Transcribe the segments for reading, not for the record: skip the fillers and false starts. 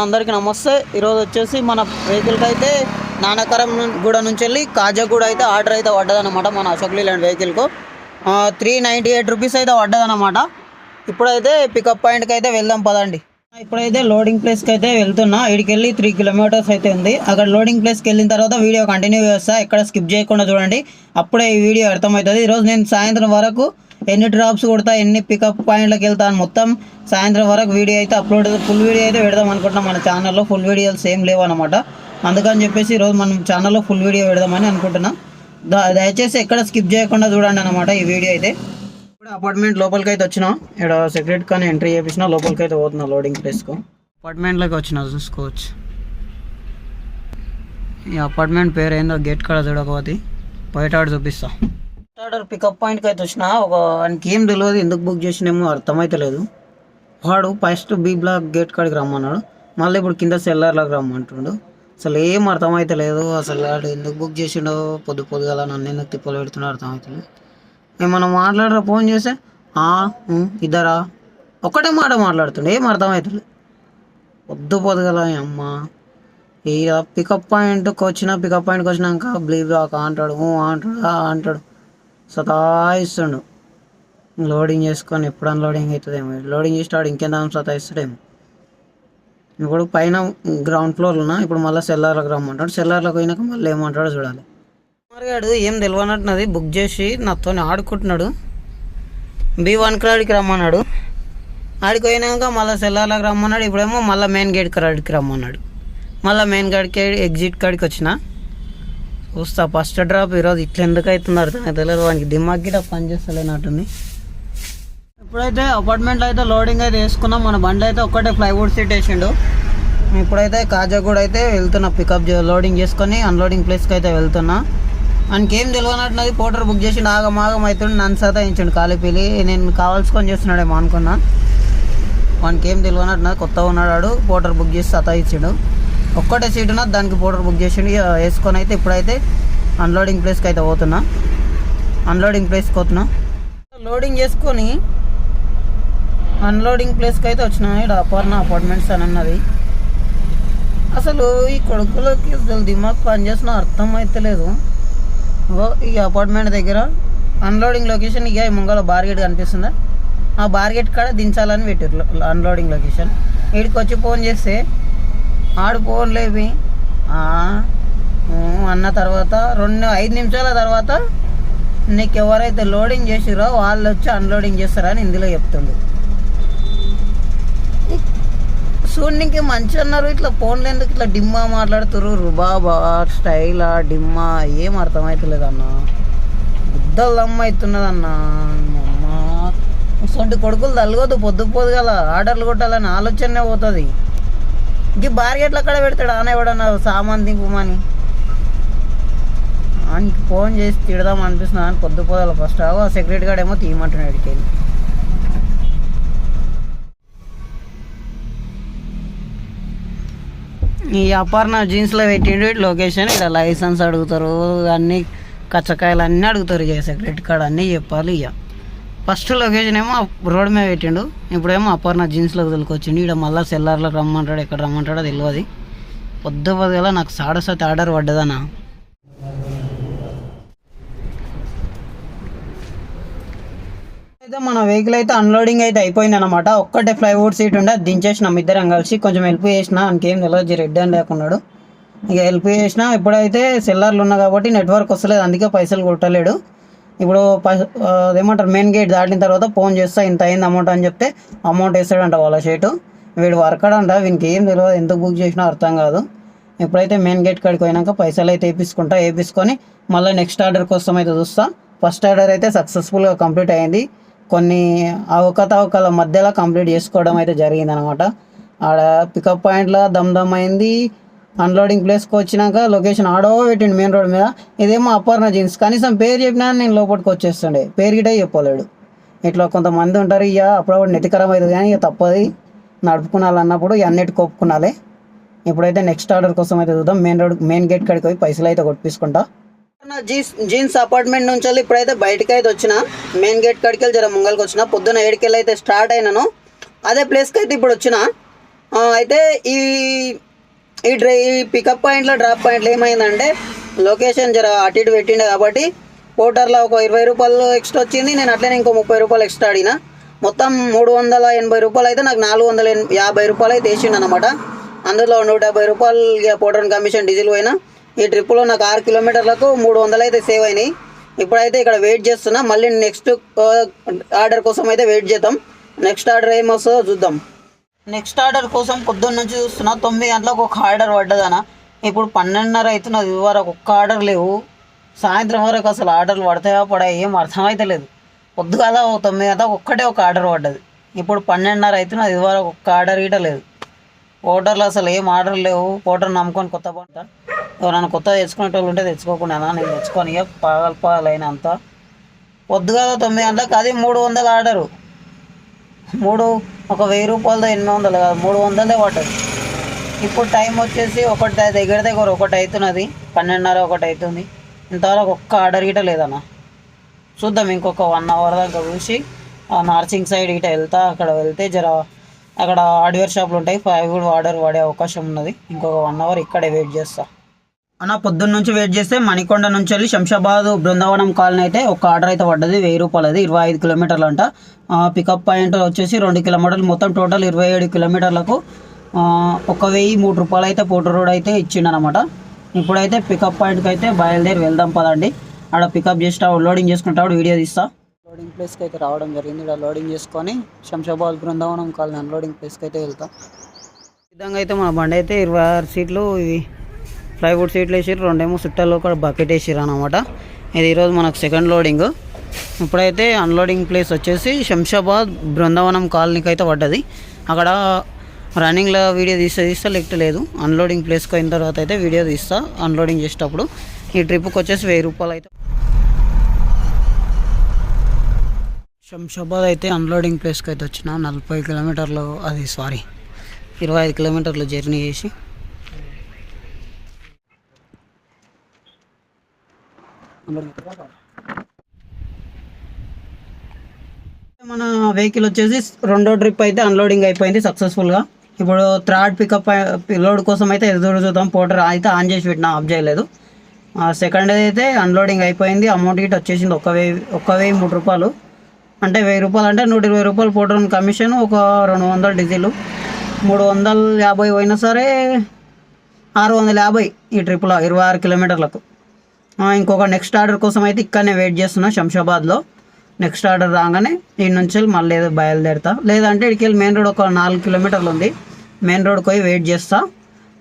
అందరికీ నమస్తే. ఈరోజు వచ్చేసి మన వెహికల్కి అయితే నానకరం గూడ నుంచి వెళ్ళి కాజాగూడ అయితే ఆర్డర్ అయితే పడ్డదన్నమాట. మన అశోక్ లీలాండ్ వెహికల్కు 398 రూపీస్ అయితే పడ్డదన్నమాట. ఇప్పుడైతే పికప్ పాయింట్కి అయితే వెళ్దాం పదండి. ఇప్పుడైతే లోడింగ్ ప్లేస్కి అయితే వెళ్తున్నా. ఇక్కడికి వెళ్ళి 3 కిలోమీటర్స్ అయితే ఉంది. అక్కడ లోడింగ్ ప్లేస్కి వెళ్ళిన తర్వాత వీడియో కంటిన్యూ చేస్తా, ఎక్కడ స్కిప్ చేయకుండా చూడండి, అప్పుడే ఈ వీడియో అర్థమవుతుంది. ఈరోజు నేను సాయంత్రం వరకు ఎన్ని డ్రాప్స్ కొడతా, ఎన్ని పికప్ పాయింట్లకు వెళ్తాను, మొత్తం సాయంత్రం వరకు వీడియో అయితే అప్లోడ్, ఫుల్ వీడియో అయితే పెడదాం అనుకుంటున్నాం. మన ఛానల్లో ఫుల్ వీడియోస్ ఏం లేవు అనమాట. అందుకని చెప్పేసి ఈరోజు మనం ఛానల్లో ఫుల్ వీడియో పెడదామని అనుకుంటున్నాం. దయచేసి ఎక్కడ స్కిప్ చేయకుండా చూడండి అనమాట ఈ వీడియో అయితే. ఇప్పుడు అపార్ట్మెంట్ లోపలికి అయితే వచ్చినాం. ఇక్కడ సెక్యూరిటీ కానీ ఎంట్రీ చేయించిన లోపలికి అయితే పోతున్నా లోడింగ్ ప్లేస్కు. అపార్ట్మెంట్లోకి వచ్చిన చూసుకోవచ్చు. ఈ అపార్ట్మెంట్ పేరు ఏందో గేట్ కాడ చూడకపోతే బయట ఆడ చూపిస్తా. ఆర్డర్ పికప్ పాయింట్కి అయితే వచ్చిన. వానికి ఏం తెలియదు, ఎందుకు బుక్ చేసినేమో అర్థమైతే లేదు. వాడు ఫస్ట్ బి బ్లాక్ గేట్ కాడికి రమ్మన్నాడు, మళ్ళీ ఇప్పుడు కింద సెల్లర్లోకి రమ్మంటుండు. అసలు ఏం అర్థమైతే లేదు. అసలు వాడు ఎందుకు బుక్ చేసిండో, పొద్దుగల నన్ను ఎందుకు తిప్పలు పెడుతున్నా అర్థమవుతుంది. ఏమన్నా మాట్లాడరా, ఫోన్ చేస్తే ఇద్దరా ఒక్కటే మాట మాట్లాడుతుండే, ఏం అర్థమవుతుంది. పొద్దుగల అమ్మ ఇక పికప్ పాయింట్కి వచ్చినాక బ్లీవ్ బ్లాక్ అంటాడు, అంటాడు, సతాయిస్తుండు. లోడింగ్ చేసుకొని ఎప్పుడు అన్లోడింగ్ అవుతుందేమో, లోడింగ్ చేస్తాడు ఇంకేందా సతాయిస్తాడేమో. ఇప్పుడు పైన గ్రౌండ్ ఫ్లోర్ ఉన్నా, ఇప్పుడు మళ్ళీ సెల్లార్లోకి రమ్మంటాడు. సెల్లార్లోకి పోయినాక మళ్ళీ ఏమంటాడో చూడాలి. మరిగాడు ఏం తెలియనట్టున్నది, బుక్ చేసి నాతో ఆడుకుంటున్నాడు. B1 కాడికి రమ్మన్నాడు, ఆడికి పోయినాక మళ్ళీ సెల్లార్లోకి రమ్మన్నాడు. ఇప్పుడేమో మళ్ళీ మెయిన్ గేట్ కాడికి రమ్మన్నాడు. మళ్ళీ మెయిన్ కాడికి ఎగ్జిట్ కాడికి వచ్చిన చూస్తా. ఫస్ట్ డ్రాప్ ఈరోజు ఇట్లా ఎందుకు అవుతుంది అర్థం తెలియదు. వానికి దిమాగ్ గిట్ట పని చేస్తలేనట్టుంది. ఇప్పుడైతే అపార్ట్మెంట్లో అయితే లోడింగ్ అయితే వేసుకున్నాం. మన బండి అయితే ఒక్కటే ప్లైవుడ్ సీట్ వేసిండు. ఇప్పుడైతే కాజాగూడ అయితే వెళ్తున్నా, పికప్ లోడింగ్ చేసుకొని అన్లోడింగ్ ప్లేస్కి అయితే వెళ్తున్నా. ఆయనకి ఏం తెలియనట్టున్నది, పోటర్ బుక్ చేసి ఆగం అవుతుండే, నన్ను సతాయించండు కాలిపిలి. నేను కావాల్సుకొని చేస్తున్నాడేమో అనుకున్నా. వానికి ఏం తెలియనట్టున్నది, కొత్తగా ఉన్నాడు. పోటర్ బుక్ చేసి సతాయించాడు. ఒక్కటే సీట్ ఉన్నది, దానికి పోటర్ బుక్ చేసిండు. వేసుకొని అయితే ఇప్పుడైతే అన్లోడింగ్ ప్లేస్కి అయితే పోతున్నా. లోడింగ్ చేసుకొని అన్లోడింగ్ ప్లేస్కి అయితే వచ్చిన. ఇక్కడ అపర్ణ అపార్ట్మెంట్స్ అని అన్నది. అసలు ఈ కొడుకులకి అసలు దిమాగ్ పని చేసిన అర్థం అయితే లేదు. ఈ అపార్ట్మెంట్ దగ్గర అన్లోడింగ్ లొకేషన్ ఇక ముంగల బార్గేట్ కనిపిస్తుందా, ఆ బార్గేట్ కాడ దించాలని పెట్టారు అన్లోడింగ్ లొకేషన్. వీడికి వచ్చి ఫోన్ చేస్తే ఆడు ఫోన్ లేవి అన్న తర్వాత 5 నిమిషాల తర్వాత నీకు ఎవరైతే లోడింగ్ చేసిరో వాళ్ళు వచ్చి అన్లోడింగ్ చేస్తారని ఇందులో చెప్తుండు. చూడడానికి మంచి అన్నారు, ఇట్లా ఫోన్లు ఎందుకు ఇట్లా డిమ్మా మాట్లాడుతురు, రుబాబా స్టైలా డిమ్మా ఏం అర్థమవుతలేదు అన్న. బుద్ధలు దమ్మవుతున్నది అన్న. అమ్మ ఇటువంటి కొడుకులు తలగొద్దు, పొద్దుగల ఆర్డర్లు కొట్టాలని ఆలోచనే పోతుంది. ఇంక బార్గెట్లు అక్కడ పెడతాడు ఆన ఎవడన్నా సామాన్ దింపమని. ఆయనకి ఫోన్ చేసి తిడదాం అనిపిస్తున్నా అని పొద్దుపోదాల ఫస్ట్. ఆ సెక్యూరిటీ గార్డ్ ఏమో తీయమంటున్నాడు అడికెళ్ళి. ఈ అపర్ణ జీన్స్లో పెట్టిండు లొకేషన్. ఇక్కడ లైసెన్స్ అడుగుతారు, అన్నీ కచ్చకాయలు అన్నీ అడుగుతారు. ఇక సెక్యూరిటీ కార్డ్ అన్నీ చెప్పాలి. ఇక ఫస్ట్ లొకేషన్ ఏమో రోడ్ మీద పెట్టిండు, ఇప్పుడేమో అపర్ణ జీన్స్లోకి తొలుకొచ్చిండు. ఇక్కడ మళ్ళీ సెల్లార్లోకి రమ్మంటాడు, ఎక్కడ రమ్మంటాడో తెలియదు. పొద్దుగల నాకు సాడసతి ఆర్డర్ పడ్డదనా. అయితే మన వెహికల్ అయితే అన్లోడింగ్ అయితే అయిపోయింది అనమాట. ఒక్కటే ఫ్లైవుడ్ సీట్ ఉండే, అది దించేసినాం ఇద్దరం కలిసి. కొంచెం హెల్ప్ చేసిన, ఇంకేం తెలియదు, రెడ్ అని లేకున్నాడు. ఇక హెల్ప్ చేసిన. ఇప్పుడైతే సెల్లార్లు ఉన్నా కాబట్టి నెట్వర్క్ వస్తలేదు, అందుకే పైసలు కొట్టలేడు. ఇప్పుడు ఏమంటారు, మెయిన్ గేట్ దాటిన తర్వాత ఫోన్ చేస్తా, ఇంత అయింది అమౌంట్ అని చెప్తే అమౌంట్ వేస్తాడంట వాళ్ళ షేటు. వీడు వర్కర్ అంట, వీనికి ఏం తెలియదు, ఎందుకు బుక్ చేసినా అర్థం కాదు. ఇప్పుడైతే మెయిన్ గేట్ కాడికి పోయినాక పైసలు అయితే వేపించుకొని మళ్ళీ నెక్స్ట్ ఆర్డర్ కోసం అయితే చూస్తా. ఫస్ట్ ఆర్డర్ అయితే సక్సెస్ఫుల్గా కంప్లీట్ అయింది. కొన్ని అవకతవకల మధ్యలో కంప్లీట్ చేసుకోవడం అయితే జరిగింది అనమాట. ఆడ పికప్ పాయింట్లో దమ్ అయింది. అన్లోడింగ్ ప్లేస్కి వచ్చినాక లొకేషన్ ఆడో పెట్టిండు మెయిన్ రోడ్ మీద. ఇదేమో అపర్ణ జీన్స్, కనీసం పేరు చెప్పినా నేను లోపలికి వచ్చేస్తుండే, పేరు గిట్ట చెప్పలేడు. ఇట్లా కొంతమంది ఉంటారు, ఇక అప్పుడప్పుడు నెతికరం అవుతుంది, కానీ ఇక తప్పది నడుపుకున్నాలన్నప్పుడు అన్నిటికి ఒప్పుకున్నాలే. ఇప్పుడైతే నెక్స్ట్ ఆర్డర్ కోసం అయితే చూద్దాం. మెయిన్ గేట్ కాడికి పోయి పైసలు అయితే కొట్టించుకుంటా. జీన్స్ అపార్ట్మెంట్ నుంచి ఇప్పుడైతే బయటకి అయితే వచ్చిన, మెయిన్ గేట్ కాడికి వెళ్ళి జర ముంగల్కి వచ్చిన. పొద్దున్న 7కి అయితే స్టార్ట్ అయినాను. అదే ప్లేస్కి అయితే ఇప్పుడు వచ్చిన. అయితే ఈ ఈ పికప్ పాయింట్లో డ్రాప్ పాయింట్లో ఏమైందంటే లొకేషన్ జర అటు ఇటు పెట్టిండే కాబట్టి పోర్టర్లో ఒక 20 రూపాయలు ఎక్స్ట్రా వచ్చింది. నేను అట్లనే ఇంకో 30 రూపాయలు ఎక్స్ట్రా అడిగిన. మొత్తం 380 రూపాయలు అయితే నాకు 450 రూపాయలు అయితే వేసిండు అనమాట. అందులో 150 రూపాయలు ఇక పోర్టర్ కమిషన్ డీజిల్ పోయినా. ఈ ట్రిప్లో నాకు 6 కిలోమీటర్లకు 300 అయితే సేవ్ అయినాయి. ఇప్పుడైతే ఇక్కడ వెయిట్ చేస్తున్నా. మళ్ళీ నెక్స్ట్ ఆర్డర్ కోసం అయితే వెయిట్ చేద్దాం. నెక్స్ట్ ఆర్డర్ ఏమొస్తుందో చూద్దాం. నెక్స్ట్ ఆర్డర్ కోసం పొద్దున్న నుంచి చూస్తున్నా. 9 గంటలకు ఒక ఆర్డర్ పడ్డదనా. ఇప్పుడు 12:30 అవుతున్నది. ఇదివరకు ఒక్క ఆర్డర్ లేవు. సాయంత్రం వరకు అసలు ఆర్డర్లు పడతాయా పడాయి ఏం అర్థమైతే లేదు. పొద్దుగాల 9 గంటలకు ఒక్కటే ఒక ఆర్డర్ పడ్డది. ఇప్పుడు 12:30 అవుతున్నది. ఇదివరకు ఒక్క ఆర్డర్ గీట లేదు. పోర్టర్లు అసలు ఏం ఆర్డర్ లేవు. పోర్టర్ నమ్ముకొని కొత్త పంట ఎవరైనా కొత్త తెచ్చుకునే వాళ్ళు ఉంటే తెచ్చుకోకుండా నేను తెచ్చుకొని పగలపాలైనంత. పొద్దుగాల 9 గంటలకు అది 300 ఆర్డరు. ఒక 1000 రూపాయలతో 800 కాదు 300 పడ్డది. ఇప్పుడు టైం వచ్చేసి దగ్గర ఒకటి అవుతున్నది. 12:30 ఒకటి అవుతుంది. ఇంతవరకు ఒక్క ఆర్డర్ గిట లేదన్న. చూద్దాం ఇంకొక 1 అవర్ దాకా చూసి నార్సింగ్ సైడ్ ఇట వెళ్తా. అక్కడ వెళ్తే అక్కడ హార్డ్వేర్ షాపులు ఉంటాయి. 5 కూడా ఆర్డర్ పడే అవకాశం ఉన్నది. ఇంకొక 1 అవర్ ఇక్కడే వెయిట్ చేస్తా అన్న. పొద్దున్న నుంచి వెయిట్ చేస్తే మణికొండ నుంచి వెళ్ళి శంషాబాద్ బృందావనం కాలనీ అయితే ఒక ఆర్డర్ అయితే పడ్డది. 1000 రూపాయలు. అది 25 కిలోమీటర్లు అంట. పికప్ పాయింట్ వచ్చేసి 2 కిలోమీటర్లు. మొత్తం టోటల్ 27 కిలోమీటర్లకు 1003 రూపాయలు అయితే పోర్టర్ రోడ్ అయితే ఇచ్చిండనమాట. ఇప్పుడైతే పికప్ పాయింట్కి అయితే బయలుదేరి వెళ్దాం పదండి. ఆడ పికప్ చేస్తా లోడింగ్ చేసుకుంటాడు వీడియో తీస్తా. లోడింగ్ ప్లేస్కి అయితే రావడం జరిగింది. ఇక్కడ లోడింగ్ చేసుకొని శంషాబాద్ బృందావనం కాలనీ అన్లోడింగ్ ప్లేస్కి అయితే వెళ్తాం. ఈ విధంగా అయితే మన బండి అయితే 26 సీట్లు ఇవి ప్లైవుడ్ సీట్లు వేసారు. 2 ఏమో చుట్టాలు ఒక బకెట్ వేసారు అనమాట. ఇది ఈరోజు మనకు సెకండ్ లోడింగ్. ఇప్పుడైతే అన్లోడింగ్ ప్లేస్ వచ్చేసి శంషాబాద్ బృందావనం కాలనీకి అయితే పడ్డది. అక్కడ రన్నింగ్లో వీడియో తీస్తా లేకపోతే లేదు. అన్లోడింగ్ ప్లేస్కి అయిన తర్వాత అయితే వీడియో తీస్తా అన్లోడింగ్ చేసేటప్పుడు. ఈ ట్రిప్కి వచ్చేసి 1000 రూపాయలు అయితే. శంషాబాద్ అయితే అన్లోడింగ్ ప్లేస్కి అయితే వచ్చిన 40 కిలోమీటర్లు 25 కిలోమీటర్లు జర్నీ చేసి మన వెహికల్ వచ్చేసి 2వ ట్రిప్ అయితే అన్లోడింగ్ అయిపోయింది సక్సెస్ఫుల్గా. ఇప్పుడు థర్డ్ పికప్ లోడ్ కోసం అయితే ఎదురు చూద్దాం. పోర్టర్ అయితే ఆన్ చేసి పెట్టినా, ఆఫ్ చేయలేదు. సెకండ్ అయితే అన్లోడింగ్ అయిపోయింది. అమౌంట్ గిట్ వచ్చేసింది 1,003 రూపాయలు. అంటే 1000 రూపాయలు అంటే 120 రూపాయలు పోర్టర్ కమిషన్, ఒక 200 డీజిల్, 350 పోయినా సరే 650 ఈ ట్రిప్లో 26 కిలోమీటర్లకు. ఇంకొక నెక్స్ట్ ఆర్డర్ కోసం అయితే ఇక్కడనే వెయిట్ చేస్తున్నా శంషాబాద్లో. నెక్స్ట్ ఆర్డర్ రాగానే ఈ నుంచి మళ్ళీ ఏదో బయలుదేరుతా. లేదంటే ఇక్కడికి వెళ్ళి మెయిన్ రోడ్ ఒక 4 కిలోమీటర్లు ఉంది. మెయిన్ రోడ్కి పోయి వెయిట్ చేస్తా.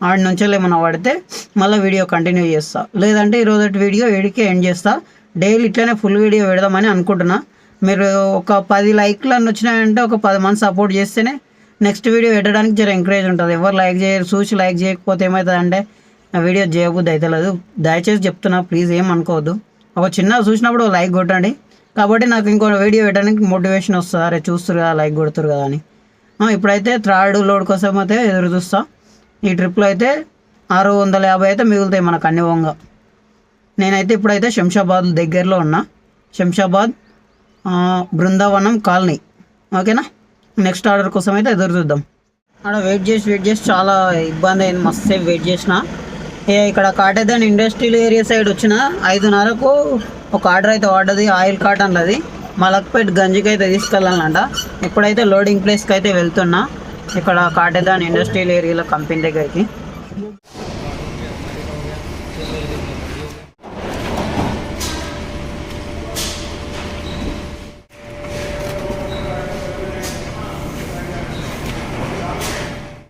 ఆడి నుంచి ఏమైనా పడితే మళ్ళీ వీడియో కంటిన్యూ చేస్తా. లేదంటే ఈరోజు వీడియో వీడికి ఎండ్ చేస్తా. డైలీ ఇట్లనే ఫుల్ వీడియో పెడదామని అనుకుంటున్నా. మీరు ఒక 10 లైక్లు అని వచ్చినాయంటే ఒక 10 మంది సపోర్ట్ చేస్తేనే నెక్స్ట్ వీడియో పెట్టడానికి జర ఎంకరేజ్ ఉంటుంది. ఎవరు లైక్ చూసి లైక్ చేయకపోతే ఏమవుతుందంటే ఆ వీడియో చేయబుద్ధి అయితే లేదు. దయచేసి చెప్తున్నా, ప్లీజ్ ఏం అనుకోవద్దు. ఒక చిన్న చూసినప్పుడు లైక్ కొట్టండి. కాబట్టి నాకు ఇంకో వీడియో పెట్టడానికి మోటివేషన్ వస్తుంది. అరే చూస్తారు కదా, లైక్ కొడుతురు కదా అని. ఇప్పుడైతే థర్డ్ లోడ్ కోసం అయితే ఎదురు చూస్తా. ఈ ట్రిప్లో అయితే 650 అయితే మిగులుతాయి మనకు అన్ని వంగా. నేనైతే ఇప్పుడైతే శంషాబాద్ దగ్గరలో ఉన్నా. శంషాబాద్ బృందావనం కాలనీ. ఓకేనా. నెక్స్ట్ ఆర్డర్ కోసం అయితే ఎదురు చూద్దాం. అక్కడ వెయిట్ చేసి చాలా ఇబ్బంది అయింది. మస్తు సేపు వెయిట్ చేసిన. ఇక్కడ కాటేదాన్ ఇండస్ట్రియల్ ఏరియా సైడ్ వచ్చిన 5:30కు ఒక ఆర్డర్ అయితే పడ్డది. ఆయిల్ కాటన్లది. మలక్పేట్ గంజికి అయితే తీసుకెళ్ళాలంట. ఇప్పుడైతే లోడింగ్ ప్లేస్కి అయితే వెళ్తున్నా. ఇక్కడ కాటేదాన్ ఇండస్ట్రియల్ ఏరియాలో కంపెనీ దగ్గరికి.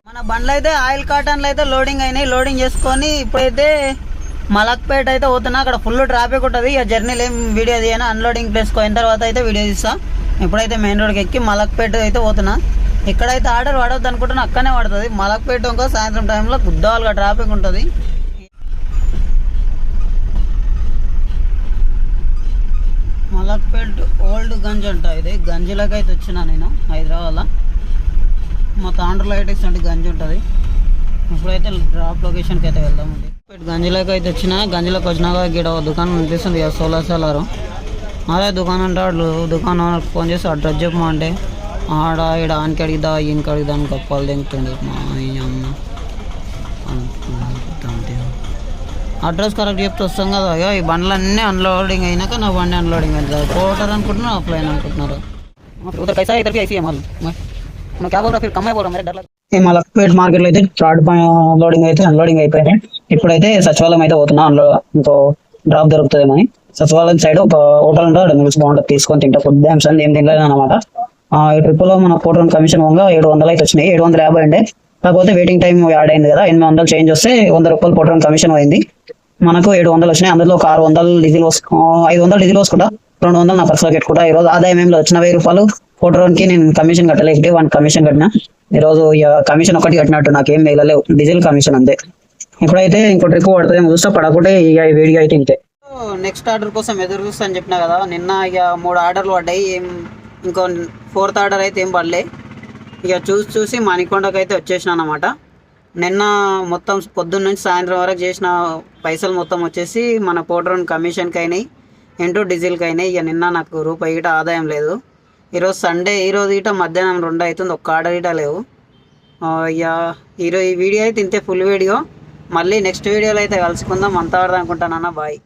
మన బండ్లు అయితే ఆయిల్ కాటన్లు అయితే లోడింగ్ అయినాయి. లోడింగ్ చేసుకొని ఇప్పుడైతే మలక్పేట అయితే పోతున్నా. అక్కడ ఫుల్ ట్రాఫిక్ ఉంటుంది. ఇక జర్నీలో ఏం వీడియో తీయనా. అన్లోడింగ్ ప్లేస్కి పోయిన తర్వాత అయితే వీడియో తీస్తా. ఇప్పుడైతే మెయిన్ రోడ్కి ఎక్కి మలక్పేట అయితే పోతున్నా. ఇక్కడైతే ఆర్డర్ పడవద్దు అనుకుంటున్నా, అక్కడనే పడుతుంది. మలక్పేట ఇంకా సాయంత్రం టైంలో గుద్దాలుగా ట్రాఫిక్ ఉంటుంది. మలక్పేట్ ఓల్డ్ గంజ్ అంట. ఇది గంజిలోకి అయితే వచ్చినా నేను హైదరాబాద్లో. మా తాండ్రలో అయితే ఇటువంటి గంజి ఉంటుంది. ఇప్పుడైతే డ్రాప్ లొకేషన్కి అయితే వెళ్దామండి. గంజిలోకి అయితే గంజిలోకి వచ్చినాక గీడ దుకాణం అనిపిస్తుంది కదా, సోలార్ సోలారు. అదే దుకాణం అంటే వాళ్ళు దుకాణం ఫోన్ చేసి అడ్రస్ చెప్పమంటే ఆడ ఈడ ఆనికి అడిగిదా ఈయనకి అడిగిదా అని గొప్పలు దింగుతుండే మా అమ్మ. అడ్రస్ కరెక్ట్ చెప్తే వస్తాం కదా. అయ్యో ఈ బండ్లన్నీ అన్లోడింగ్ అయినాక నా బండి అన్లోడింగ్ అయింది. పోటర్ అనుకుంటున్నా ఆఫ్లైన్ అనుకుంటున్నారు. మలక్పేట్ మార్కెట్లో అయితే థర్డ్ అన్లోడింగ్ అయితే అన్లోడింగ్ అయిపోయినాయి. ఇప్పుడైతే సచివాలయం అయితే పోతున్నా. ఇంకో డ్రాప్ దొరుకుతుందేమో అని. సచివాలయం సైడ్ ఒక హోటల్ ఉంటుంది, అక్కడ నిలిచి బాగుంటుంది, తీసుకొని తింటా. ఫుడ్ డ్యామ్స్ అని ఏం తినలేదు అనమాట. ఈ ట్రిప్ లో మన పోటర్ కమిషన్ పోగా 700 అయితే వచ్చినాయి. 750 అండి. కాకపోతే వెయిటింగ్ టైం యాడ్ అయింది కదా, 800 చేంజ్ వస్తే 100 రూపాయలు పోటర్ కమిషన్ పోయింది. మనకు 700 వచ్చినాయి. అందులో ఒక 600 డీజిల్ 500 డీజిల్ వేసుకుంటా, 200 నా పర్సలో పెట్టుకుంటా. ఈ రోజు ఆదాయం ఏం వచ్చిన 1000 రూపాయలు పోటర్కి నేను కమిషన్ కట్టలేదు. 1 కమిషన్ కట్టినా. ఈ రోజు కమిషన్ ఒకటి కట్టినట్టు నాకేం మిగలలేవు, డీజిల్ కమిషన్ అంతే. ఇప్పుడైతే ఇంకో ట్రిప్ పడుతుంది చూస్తా, పడకుంటే ఇక వేడిగా అయితే ఇంతే. నెక్స్ట్ ఆర్డర్ కోసం ఎదురు చూస్తా అని చెప్పినా కదా. నిన్న ఇక 3 ఆర్డర్లు పడ్డాయి. ఇంకో 4th ఆర్డర్ అయితే ఏం పడలే. ఇక చూసి మణికొండకు అయితే వచ్చేసిన అనమాట. నిన్న మొత్తం పొద్దున్న నుంచి సాయంత్రం వరకు చేసిన పైసలు మొత్తం వచ్చేసి మన పోటర్ కమిషన్కి అయినాయి, ఇంటూ డీజిల్కి అయినాయి. ఇక నిన్న నాకు రూపాయి గిట ఆదాయం లేదు. ఈరోజు సండే, ఈరోజు గిట మధ్యాహ్నం 2 అవుతుంది, ఒక్క ఆర్డర్ గిట లేవు. ఇక ఈ వీడియో అయితే ఇంతే, ఫుల్ వీడియో. మళ్ళీ నెక్స్ట్ వీడియోలో అయితే కలుసుకుందాం. అంతవరకు అనుకుంటానన్నా, బాయ్.